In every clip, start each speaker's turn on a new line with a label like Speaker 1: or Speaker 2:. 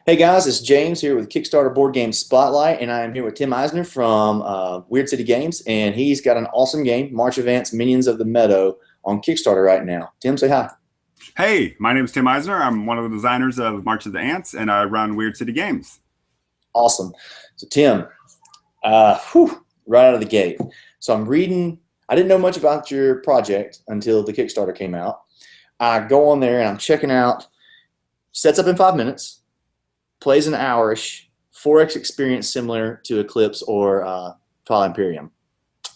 Speaker 1: Hey guys, it's James here with Kickstarter Board Game Spotlight, and I am here with Tim Eisner from Weird City Games, and he's got an awesome game, March Advance Minions of the Meadow, on Kickstarter right now. Tim, say hi.
Speaker 2: Hey, my name is Tim Eisner. I'm one of the designers of March of the Ants, and I run Weird City Games.
Speaker 1: Awesome. So Tim, right out of the gate. So I'm reading. I didn't know much about your project until the Kickstarter came out. I go on there and I'm checking out. Sets up in 5 minutes. Plays an hourish, 4X experience similar to Eclipse or Twilight Imperium.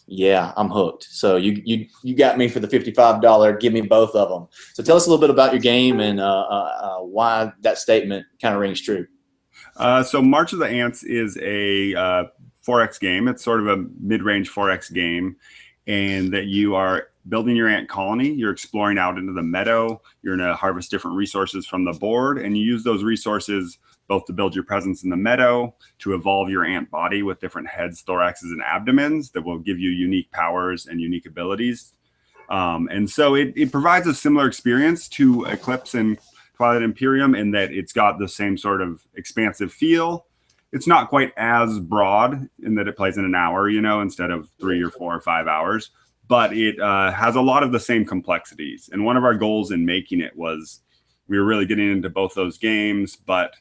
Speaker 1: Yeah, I'm hooked. So you got me for the $55. Give me both of them. So tell us a little bit about your game and why that statement kind of rings true.
Speaker 2: So March of the Ants is a 4X game. It's sort of a mid-range 4X game, and that you are building your ant colony. You're exploring out into the meadow. You're going to harvest different resources from the board, and you use those resources both to build your presence in the meadow, to evolve your ant body with different heads, thoraxes, and abdomens that will give you unique powers and unique abilities. And so it provides a similar experience to Eclipse and Twilight Imperium in that it's got the same sort of expansive feel. It's not quite as broad in that it plays in an hour, instead of 3 or 4 or 5 hours, but it has a lot of the same complexities. And one of our goals in making it was we were really getting into both those games, but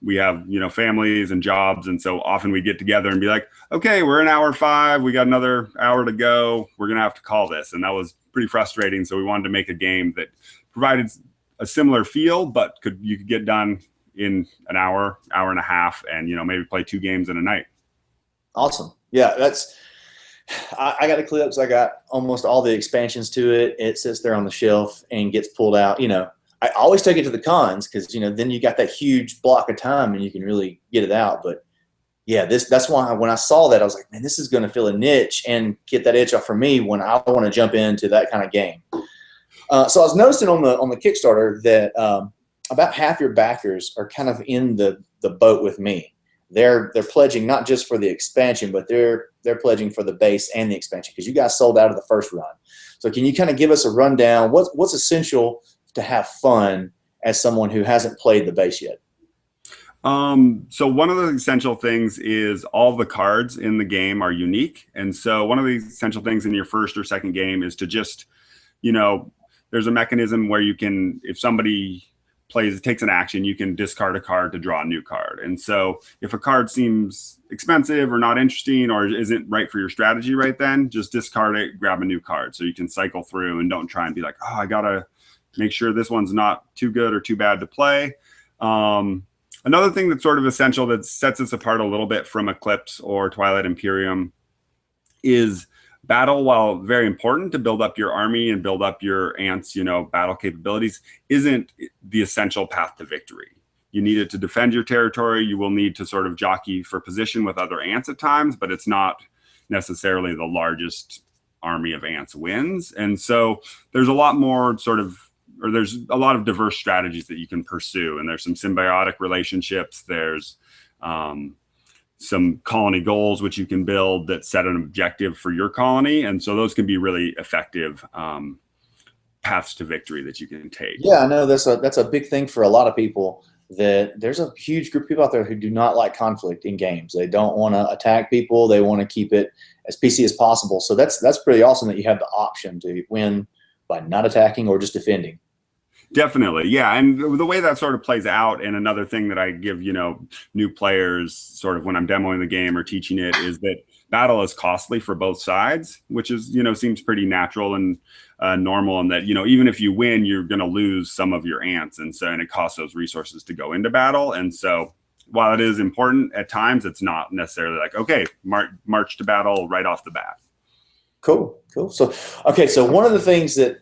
Speaker 2: we have, families and jobs. And so often we get together and be like, okay, we're in hour 5. We got another hour to go. We're going to have to call this. And that was pretty frustrating. So we wanted to make a game that provided a similar feel, but you could get done in an hour, hour and a half, and, maybe play 2 games in a night.
Speaker 1: Awesome. Yeah, I got Eclipse. I got almost all the expansions to it. It sits there on the shelf and gets pulled out, I always take it to the cons because then you got that huge block of time and you can really get it out. But yeah, that's why when I saw that I was like, man, this is going to fill a niche and get that itch off for me when I want to jump into that kind of game. So I was noticing on the Kickstarter that about half your backers are kind of in the boat with me. They're pledging not just for the expansion, but they're pledging for the base and the expansion because you guys sold out of the first run. So can you kind of give us a rundown? What's essential to have fun as someone who hasn't played the base yet?
Speaker 2: So one of the essential things is all the cards in the game are unique. And so one of the essential things in your first or second game is to just, there's a mechanism where you can, if somebody takes an action, you can discard a card to draw a new card. And so if a card seems expensive or not interesting or isn't right for your strategy right then, just discard it, grab a new card. So you can cycle through and don't try and be like, oh, I gotta make sure this one's not too good or too bad to play. Another thing that's sort of essential that sets us apart a little bit from Eclipse or Twilight Imperium is battle. While very important to build up your army and build up your ants, battle capabilities, isn't the essential path to victory. You need it to defend your territory. You will need to sort of jockey for position with other ants at times, but it's not necessarily the largest army of ants wins. And so there's a lot more there's a lot of diverse strategies that you can pursue. And there's some symbiotic relationships. There's some colony goals, which you can build that set an objective for your colony. And so those can be really effective paths to victory that you can take.
Speaker 1: Yeah, I know that's a big thing for a lot of people, that there's a huge group of people out there who do not like conflict in games. They don't want to attack people. They want to keep it as PC as possible. So that's pretty awesome that you have the option to win by not attacking or just defending.
Speaker 2: Definitely. Yeah. And the way that sort of plays out, and another thing that I give, new players sort of when I'm demoing the game or teaching it, is that battle is costly for both sides, which is, seems pretty natural and normal. And that, even if you win, you're going to lose some of your ants. And it costs those resources to go into battle. And so while it is important at times, it's not necessarily like, okay, march to battle right off the bat.
Speaker 1: Cool. So one of the things that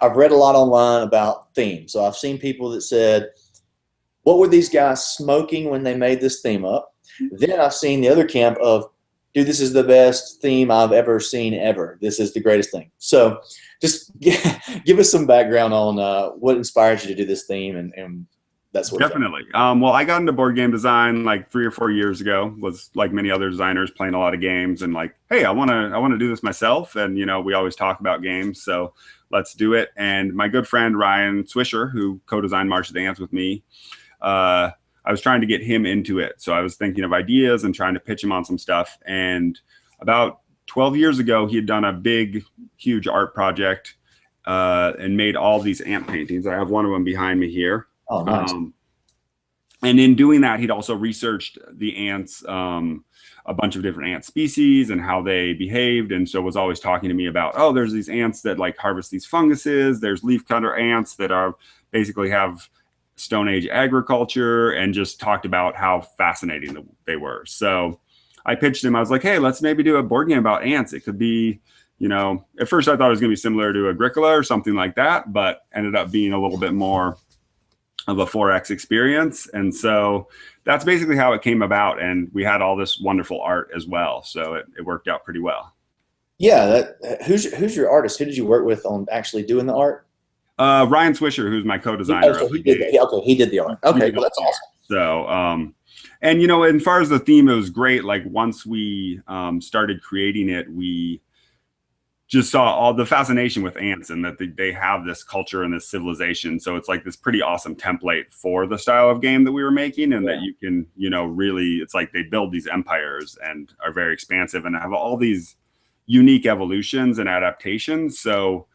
Speaker 1: I've read a lot online about themes. So I've seen people that said, what were these guys smoking when they made this theme up? Then I've seen the other camp of, dude, this is the best theme I've ever seen ever. This is the greatest thing. So just give us some background on what inspired you to do this theme and that sort of thing.
Speaker 2: Definitely. Well, I got into board game design like 3 or 4 years ago. Was like many other designers, playing a lot of games, and like, hey, I want to do this myself. And we always talk about games, so let's do it. And my good friend Ryan Swisher, who co-designed March of the Ants with me, I was trying to get him into it. So I was thinking of ideas and trying to pitch him on some stuff. And about 12 years ago, he had done a big, huge art project and made all these ant paintings. I have one of them behind me here.
Speaker 1: Oh, nice.
Speaker 2: And in doing that, he'd also researched the ants, a bunch of different ant species and how they behaved. And so was always talking to me about, oh, there's these ants that like harvest these funguses. There's leafcutter ants that are basically have Stone Age agriculture, and just talked about how fascinating they were. So I pitched him. I was like, hey, let's maybe do a board game about ants. It could be, at first I thought it was going to be similar to Agricola or something like that, but ended up being a little bit more of a 4X experience. And so that's basically how it came about. And we had all this wonderful art as well. So it worked out pretty well.
Speaker 1: Yeah. Who's your artist? Who did you work with on actually doing the art?
Speaker 2: Ryan Swisher, who's my co-designer.
Speaker 1: So he did the art. Okay, well, that's awesome.
Speaker 2: So, and as far as the theme, it was great. Like once we started creating it, we just saw all the fascination with ants and that they have this culture and this civilization. So it's like this pretty awesome template for the style of game that we were making, and that you can, really, it's like they build these empires and are very expansive and have all these unique evolutions and adaptations. So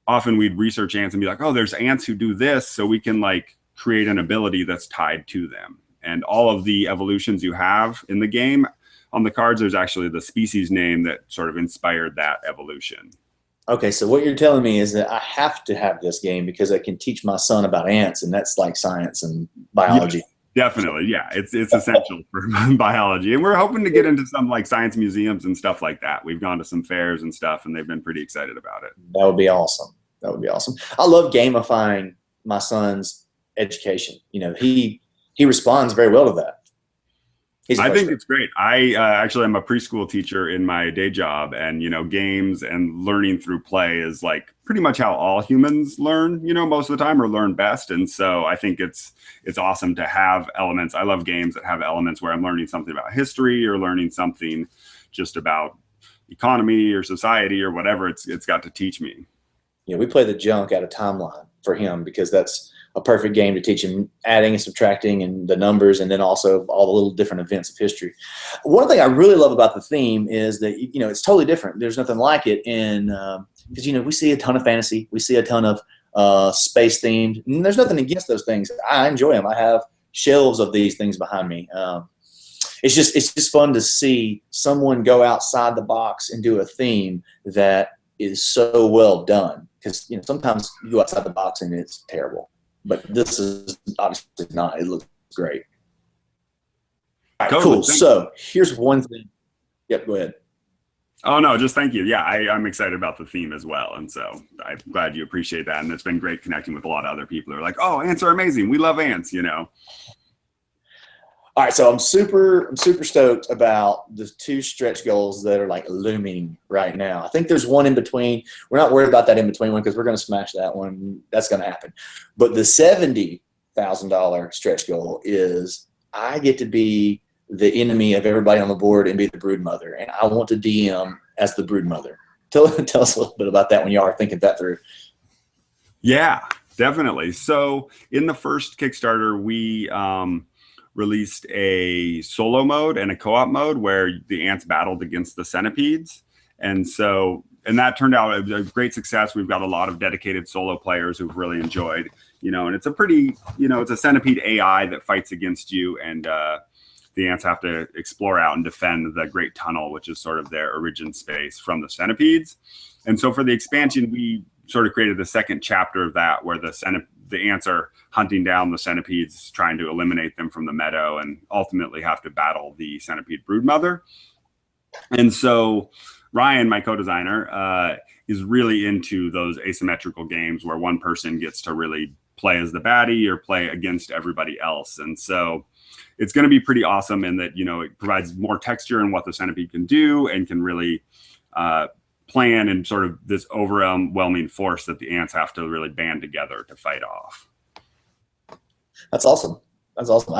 Speaker 2: often we'd research ants and be like, oh, there's ants who do this. So we can like create an ability that's tied to them. And all of the evolutions you have in the game on the cards, there's actually the species name that sort of inspired that evolution.
Speaker 1: Okay, so what you're telling me is that I have to have this game because I can teach my son about ants, and that's like science and biology.
Speaker 2: Yes, definitely, yeah. It's essential for biology. And we're hoping to get into some like science museums and stuff like that. We've gone to some fairs and stuff, and they've been pretty excited about it.
Speaker 1: That would be awesome. That would be awesome. I love gamifying my son's education. He responds very well to that.
Speaker 2: I think it's great. I actually am a preschool teacher in my day job, and games and learning through play is like pretty much how all humans learn, most of the time, or learn best. And so I think it's awesome to have elements. I love games that have elements where I'm learning something about history or learning something just about economy or society or whatever it's got to teach me.
Speaker 1: Yeah, we play the junk out of Timeline for him because that's a perfect game to teach him adding and subtracting and the numbers, and then also all the little different events of history. One thing I really love about the theme is that, it's totally different. There's nothing like it because, we see a ton of fantasy. We see a ton of space themed. And there's nothing against those things. I enjoy them. I have shelves of these things behind me. It's just fun to see someone go outside the box and do a theme that is so well done. Because, sometimes you go outside the box and it's terrible. But this is obviously not. It looks great. All right,
Speaker 2: totally.
Speaker 1: Cool. So here's one thing. Yep, go ahead.
Speaker 2: Oh, no, just thank you. Yeah, I'm excited about the theme as well. And so I'm glad you appreciate that. And it's been great connecting with a lot of other people who are like, oh, ants are amazing. We love ants,
Speaker 1: All right, so I'm super stoked about the two stretch goals that are like looming right now. I think there's one in between. We're not worried about that in between one because we're going to smash that one. That's going to happen. But the $70,000 stretch goal is I get to be the enemy of everybody on the board and be the brood mother, and I want to DM as the brood mother. Tell us a little bit about that when you are thinking that through.
Speaker 2: Yeah, definitely. So in the first Kickstarter, we released a solo mode and a co-op mode where the ants battled against the centipedes. And that turned out a great success. We've got a lot of dedicated solo players who've really enjoyed, and it's a pretty, it's a centipede AI that fights against you, and the ants have to explore out and defend the Great Tunnel, which is sort of their origin space from the centipedes. And so for the expansion, we sort of created the second chapter of that, where the ants are hunting down the centipedes, trying to eliminate them from the meadow, and ultimately have to battle the centipede broodmother. And so Ryan, my co-designer, is really into those asymmetrical games where one person gets to really play as the baddie or play against everybody else. And so it's going to be pretty awesome in that, it provides more texture in what the centipede can do and can really plan and sort of this overwhelming force that the ants have to really band together to fight off.
Speaker 1: That's awesome. That's awesome.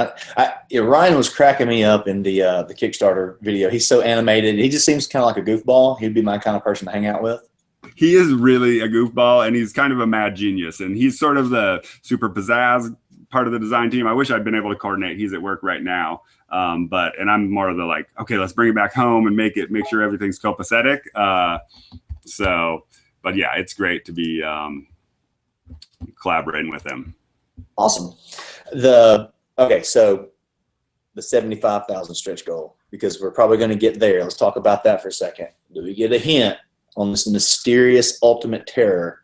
Speaker 1: Ryan was cracking me up in the Kickstarter video. He's so animated. He just seems kind of like a goofball. He'd be my kind of person to hang out with.
Speaker 2: He is really a goofball, and he's kind of a mad genius. And he's sort of the super pizzazz part of the design team. I wish I'd been able to coordinate. He's at work right now. And I'm more of the like, okay, let's bring it back home and make sure everything's copacetic. But yeah, it's great to be collaborating with him.
Speaker 1: Awesome. So the 75,000 stretch goal, because we're probably going to get there. Let's talk about that for a second. Do we get a hint on this mysterious ultimate terror?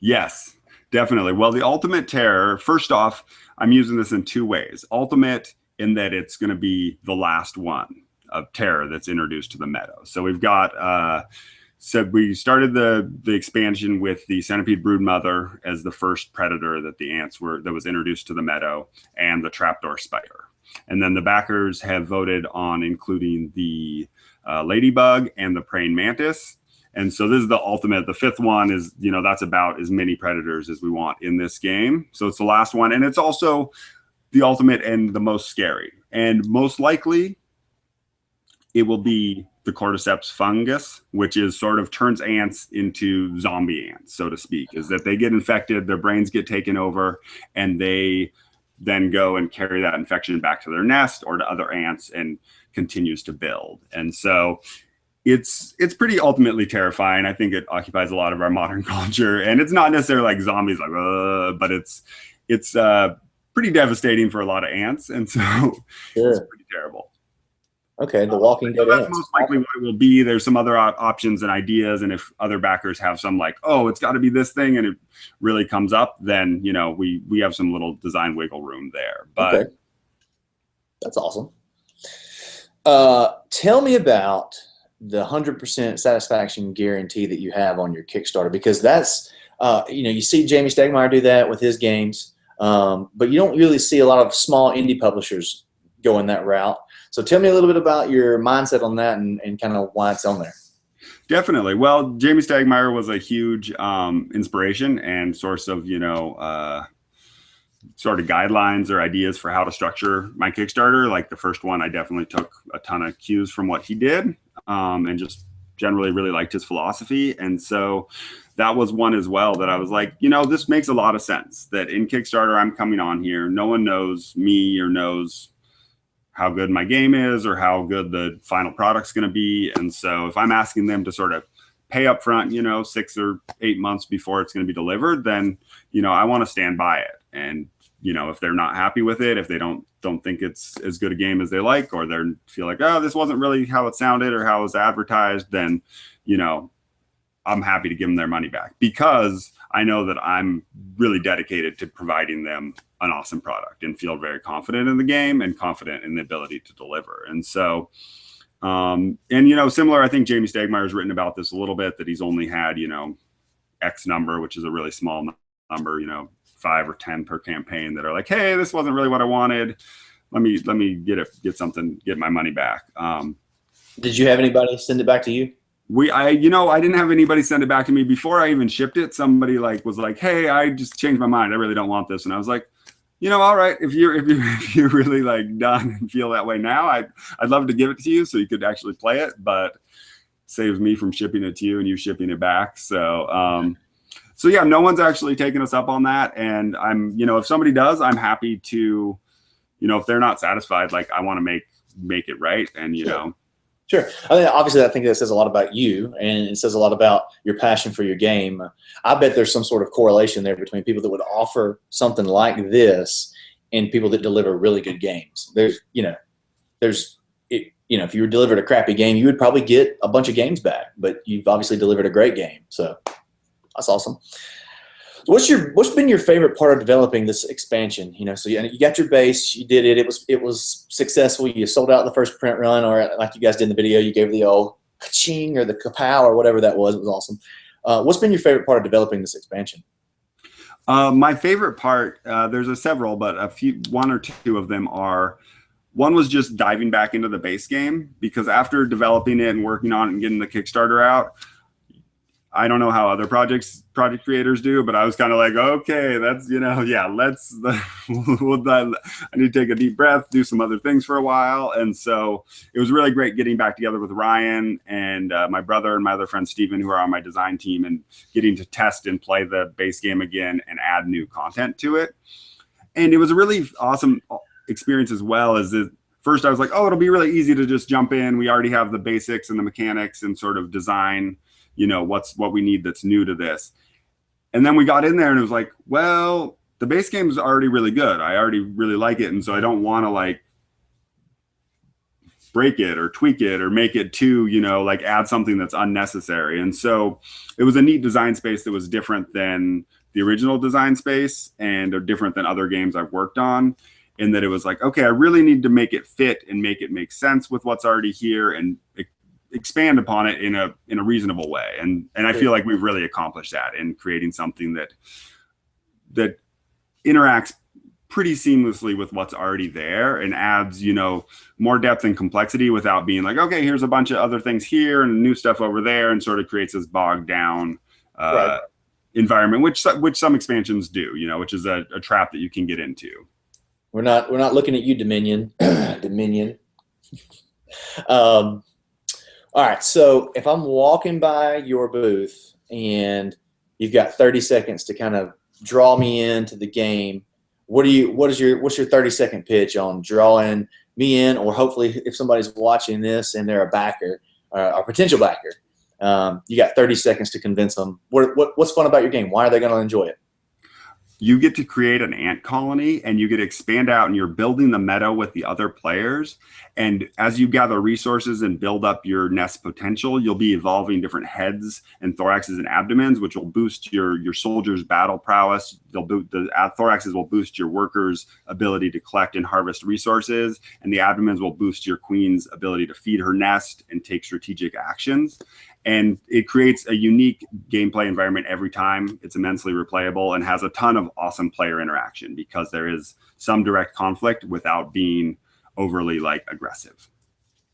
Speaker 2: Yes, definitely. Well, the ultimate terror, first off, I'm using this in two ways. Ultimate in that it's going to be the last one of terror that's introduced to the Meadow. So we've got, so we started the expansion with the centipede broodmother as the first predator that that was introduced to the Meadow, and the trapdoor spider. And then the backers have voted on including the ladybug and the praying mantis. And so this is the ultimate. The fifth one is, that's about as many predators as we want in this game. So it's the last one. And it's also the ultimate and the most scary. And most likely it will be the cordyceps fungus, which is sort of turns ants into zombie ants, so to speak, is that they get infected, their brains get taken over, and they then go and carry that infection back to their nest or to other ants and continues to build. And so it's pretty ultimately terrifying. I think it occupies a lot of our modern culture, and it's not necessarily like zombies, but it's pretty devastating for a lot of ants. And so It's pretty terrible.
Speaker 1: Okay, the Walking Dead.
Speaker 2: That's most likely what it will be. There's some other options and ideas, and if other backers have some like, oh, it's got to be this thing, and it really comes up, then we have some little design wiggle room there. But
Speaker 1: okay. That's awesome. Tell me about the 100% satisfaction guarantee that you have on your Kickstarter, because that's you see Jamey Stegmaier do that with his games, but you don't really see a lot of small indie publishers going that route. So tell me a little bit about your mindset on that and kind of why it's on there.
Speaker 2: Definitely. Well, Jamey Stegmaier was a huge inspiration and source of, sort of guidelines or ideas for how to structure my Kickstarter. Like the first one, I definitely took a ton of cues from what he did and just generally really liked his philosophy. And so that was one as well that I was like, this makes a lot of sense that in Kickstarter, I'm coming on here. No one knows me or knows how good my game is or how good the final product's going to be. And so if I'm asking them to sort of pay up front, 6 or 8 months before it's going to be delivered, then, I want to stand by it. And, if they're not happy with it, if they don't think it's as good a game as they like, or they feel like, oh, this wasn't really how it sounded or how it was advertised, then, I'm happy to give them their money back, because I know that I'm really dedicated to providing them an awesome product and feel very confident in the game and confident in the ability to deliver. And so, similar, I think Jamey Stegmaier has written about this a little bit, that he's only had, X number, which is a really small number, 5 or 10 per campaign, that are like, hey, this wasn't really what I wanted. Let me get my money back.
Speaker 1: Did you have anybody send it back to you?
Speaker 2: I didn't have anybody send it back to me before I even shipped it. Somebody was like, hey, I just changed my mind. I really don't want this. And I was like, all right, if you're really like done and feel that way now, I'd love to give it to you so you could actually play it, but it saves me from shipping it to you and you shipping it back. So, yeah, no one's actually taken us up on that. And I'm, if somebody does, I'm happy to, if they're not satisfied, like I want to make it right. And,
Speaker 1: Sure. Obviously, I think that says a lot about you, and it says a lot about your passion for your game. I bet there's some sort of correlation there between people that would offer something like this and people that deliver really good games. If you were delivered a crappy game, you would probably get a bunch of games back, but you've obviously delivered a great game. So that's awesome. What's been your favorite part of developing this expansion? So you got your base, you did it. It was successful. You sold out the first print run, or like you guys did in the video, you gave the old ka-ching or the kapow or whatever that was. It was awesome. What's been your favorite part of developing this expansion?
Speaker 2: My favorite part, there's several, but one or two of them are. One was just diving back into the base game, because after developing it and working on it and getting the Kickstarter out, I don't know how other project creators do, but I was kind of like, okay, that's, yeah, I need to take a deep breath, do some other things for a while. And so it was really great getting back together with Ryan and my brother and my other friend, Steven, who are on my design team, and getting to test and play the base game again and add new content to it. And it was a really awesome experience as well. As first I was like, oh, it'll be really easy to just jump in. We already have the basics and the mechanics and sort of design, what we need that's new to this. And then we got in there and it was like, well, the base game is already really good. I already really like it. And so I don't want to like break it or tweak it or make it too, like add something that's unnecessary. And so it was a neat design space that was different than the original design space and are different than other games I've worked on, in that it was like, okay, I really need to make it fit and make it make sense with what's already here and expand upon it in a reasonable way. And I feel like we've really accomplished that in creating something that interacts pretty seamlessly with what's already there and adds, more depth and complexity without being like, okay, here's a bunch of other things here and new stuff over there, and sort of creates this bogged down environment, which some expansions do, which is a trap that you can get into.
Speaker 1: We're not looking at you, Dominion. Dominion. All right, so if I'm walking by your booth and you've got 30 seconds to kind of draw me into the game, what's your 30-second pitch on drawing me in? Or hopefully if somebody's watching this and they're a backer, a potential backer, you got 30 seconds to convince them. What's fun about your game? Why are they going to enjoy it?
Speaker 2: You get to create an ant colony and you get to expand out, and you're building the meadow with the other players. And as you gather resources and build up your nest potential, you'll be evolving different heads and thoraxes and abdomens, which will boost your soldiers' battle prowess. The thoraxes will boost your workers' ability to collect and harvest resources, and the abdomens will boost your queen's ability to feed her nest and take strategic actions. And it creates a unique gameplay environment every time. It's immensely replayable and has a ton of awesome player interaction because there is some direct conflict without being overly like aggressive.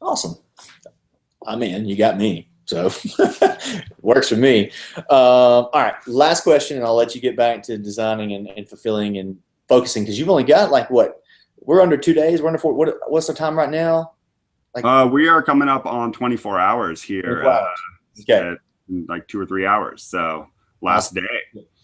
Speaker 1: Awesome. I'm in. You got me. So works for me. All right. Last question, and I'll let you get back to designing and fulfilling and focusing, because you've only got like what? We're under 2 days. We're under 4. What's the time right now?
Speaker 2: We are coming up on 24 hours here. Okay. Like 2 or 3 hours. So last day.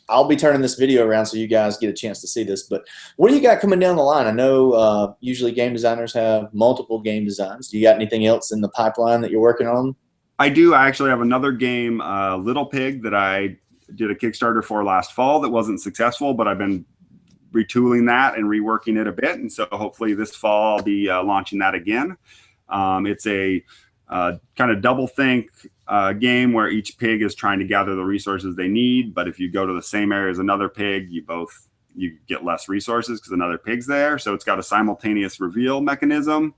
Speaker 1: I'll be turning this video around so you guys get a chance to see this. But what do you got coming down the line? I know usually game designers have multiple game designs. Do you got anything else in the pipeline that you're working on?
Speaker 2: I do. I actually have another game, Little Pig, that I did a Kickstarter for last fall that wasn't successful, but I've been retooling that and reworking it a bit. And so hopefully this fall I'll be launching that again. It's a kind of double think game where each pig is trying to gather the resources they need. But if you go to the same area as another pig, you get less resources because another pig's there. So it's got a simultaneous reveal mechanism.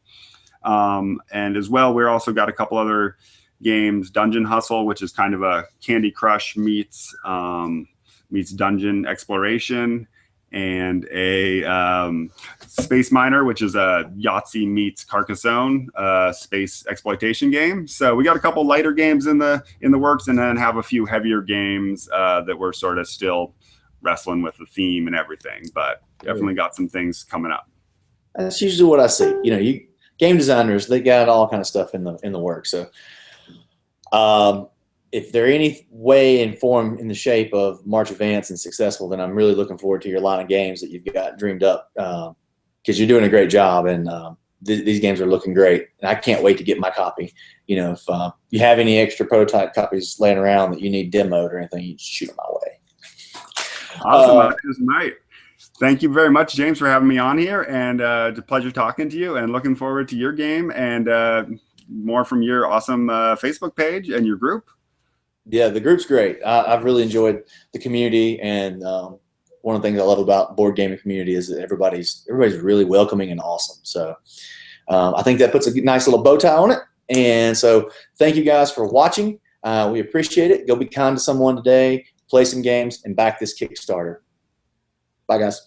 Speaker 2: And as well, we're also got a couple other games, Dungeon Hustle, which is kind of a Candy Crush meets dungeon exploration, and a Space Miner, which is a Yahtzee meets Carcassonne space exploitation game. So we got a couple lighter games in the works, and then have a few heavier games that we're sort of still wrestling with the theme and everything. But definitely got some things coming up.
Speaker 1: That's usually what I see. You game designers, they got all kind of stuff in the works. So if they're any way and form in the shape of March Advance and successful, then I'm really looking forward to your line of games that you've got dreamed up, because you're doing a great job, and these games are looking great. And I can't wait to get my copy. If you have any extra prototype copies laying around that you need demoed or anything, you just shoot them my way.
Speaker 2: Awesome. Mate. Thank you very much, James, for having me on here, and it's a pleasure talking to you, and looking forward to your game and more from your awesome Facebook page and your group.
Speaker 1: Yeah, the group's great. I've really enjoyed the community, and one of the things I love about board gaming community is that everybody's really welcoming and awesome. So I think that puts a nice little bow tie on it. And so thank you guys for watching. We appreciate it. Go be kind to someone today, play some games, and back this Kickstarter. Bye, guys.